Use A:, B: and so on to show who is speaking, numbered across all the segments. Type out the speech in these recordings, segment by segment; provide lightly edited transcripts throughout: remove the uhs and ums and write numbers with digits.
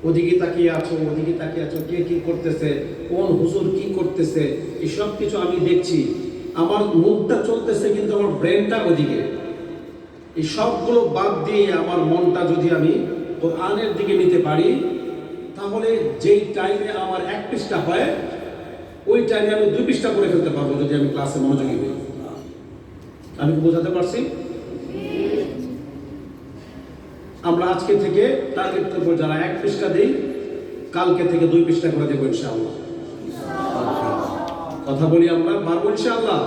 A: ওদিকে তাকিয়ে আছো, ওদিকে তাকিয়ে আছো, কে কি করতেছে, কোন হুজুর কি করতেছে, এই সব কিছু আমি দেখছি। আমার মুখটা চলতেছে কিন্তু আমার ব্রেনটা ওদিকে। এই সবগুলো বাদ দিয়ে আমার মনটা যদি আমি কোরআনের দিকে নিতে পারি, তাহলে যেই টাইমে আমার 1 পৃষ্ঠা হয়, ওই টাইমে আমি 2 পৃষ্ঠা করে ফেলতে পারবো যদি আমি ক্লাসে মনোযোগী হই। আমি কি বোঝাতে পারছি? আমরা আজকে থেকে টার্গেট করবো, যারা 1 পৃষ্ঠা দিই, কালকে থেকে 2 পৃষ্ঠা করে দেবো ইনশাআল্লাহ। কথা বলি, আমরা পারবো ইনশাআল্লাহ।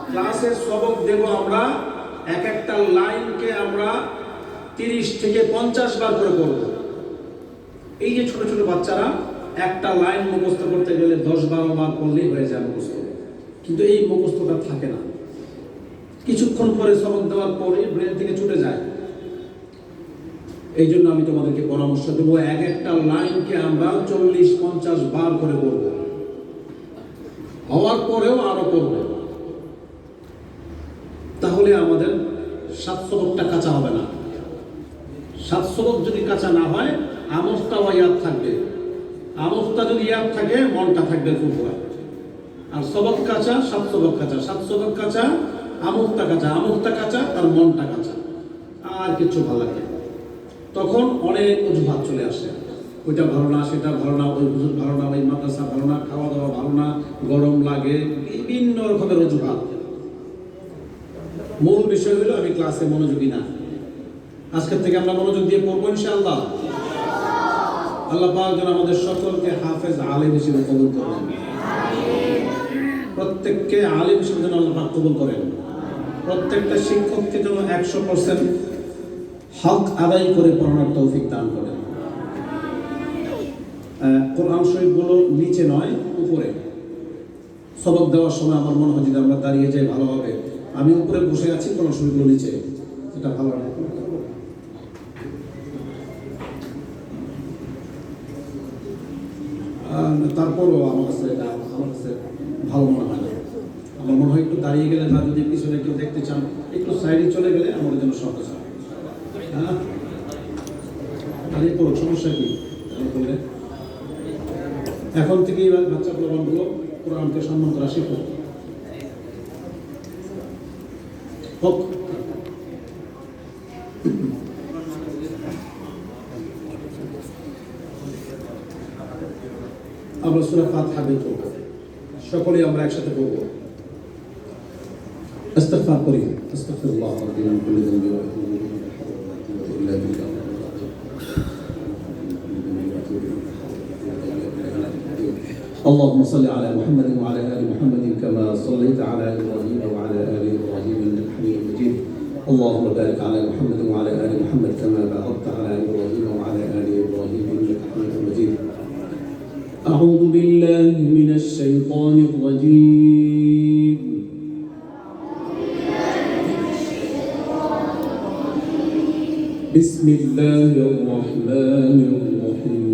A: ক্লাসের সবক দেব আমরা, এক একটা লাইনকে আমরা 30 থেকে 50 বার করে করব। এই যে ছোট ছোট বাচ্চারা একটা লাইন মুখস্থ করতে গেলে 10-12 বার করলেই হয়ে যায় মুখস্থ, কিন্তু এই মুখস্থটা থাকে না। কিছুক্ষণ পরে সবক দেওয়ার পরে ব্রেন থেকে ছুটে যায়। এই জন্য আমি তোমাদেরকে পরামর্শ দেবো, এক একটা লাইনকে আমরা 40-50 বার করে করব, হওয়ার পরেও আরো করব। তাহলে আমাদের 7 সবকটা কাঁচা হবে না। 7 সবক যদি কাঁচা না হয়, আমলটাও ইয়াদ থাকবে। আমলটা যদি ইয়াদ থাকে, মনটা থাকবে ফুরফুরা। আর সবক কাঁচা, 7 সবক কাঁচা, 7 সবক কাঁচা, আমলটা কাঁচা, আমলটা কাঁচা, তার মনটা কাঁচা, আর কিছু ভালো লাগে। তখন অনেক অজুহাত চলে আসে, ওইটা ভালো না, সেটা ভালো না, ওই হুজুর ভালো না, ওই মাদ্রাসা ভালো না, খাওয়া দাওয়া ভালো না, গরম লাগে, বিভিন্ন রকমের অজুহাত। মূল বিষয় হলো আমি ক্লাসে মনোযোগী না। আজকের থেকে আমরা মনোযোগ দিয়ে পড়বো ইনশাআল্লাহ। আল্লাহ পাক যেন আমাদের সকলকে হাফেজ আলেম হিসেবে কবুল করেন। প্রত্যেককে আলেম হিসেবে যেন আল্লাহ পাক কবুল করেন। প্রত্যেকটা শিক্ষককে যেন 100% হক আদায় করে পড়ানোর তৌফিক দান করেন। কোরআন শরীফগুলো নিচে নয়, উপরে। সবক দেওয়ার সময় আমার মনে হয় যদি আমরা দাঁড়িয়ে যাই ভালো হবে। আমি উপরে বসে আছি, কোরআন শরীফগুলো নিচে, এটা ভালো না। তারপরও আমার কাছে ভালো মনে হয় না। আমার মনে হয় একটু দাঁড়িয়ে গেলে, বা যদি পিছনে কেউ দেখতে চান, একটু সাইডে চলে গেলে আমাদের জন্য সহজ হয়। হ্যাঁ, দাঁড়িয়ে পড়ো, সমস্যা কি? বললে এখন থেকেই বাচ্চা প্রমাণগুলো কোরআনকে সম্মান করা শিখো। হোক, আমরা সূরা ফাতিহা বের করব, সকলেই আমরা একসাথে পড়ব। ইস্তিগফার করি। আস্তাগফিরুল্লাহ রাব্বি মিন কুল্লি যামবি ওয়া আতুবু ইলাইহি। اللهم صل على محمد وعلى ال محمد كما صليت على ابراهيم وعلى ال ابراهيم انك حميد مجيد. اللهم بارك على محمد وعلى ال محمد كما باركت على ابراهيم وعلى ال ابراهيم انك حميد مجيد. أعوذ بالله من الشيطان الرجيم. بسم الله الرحمن الرحيم.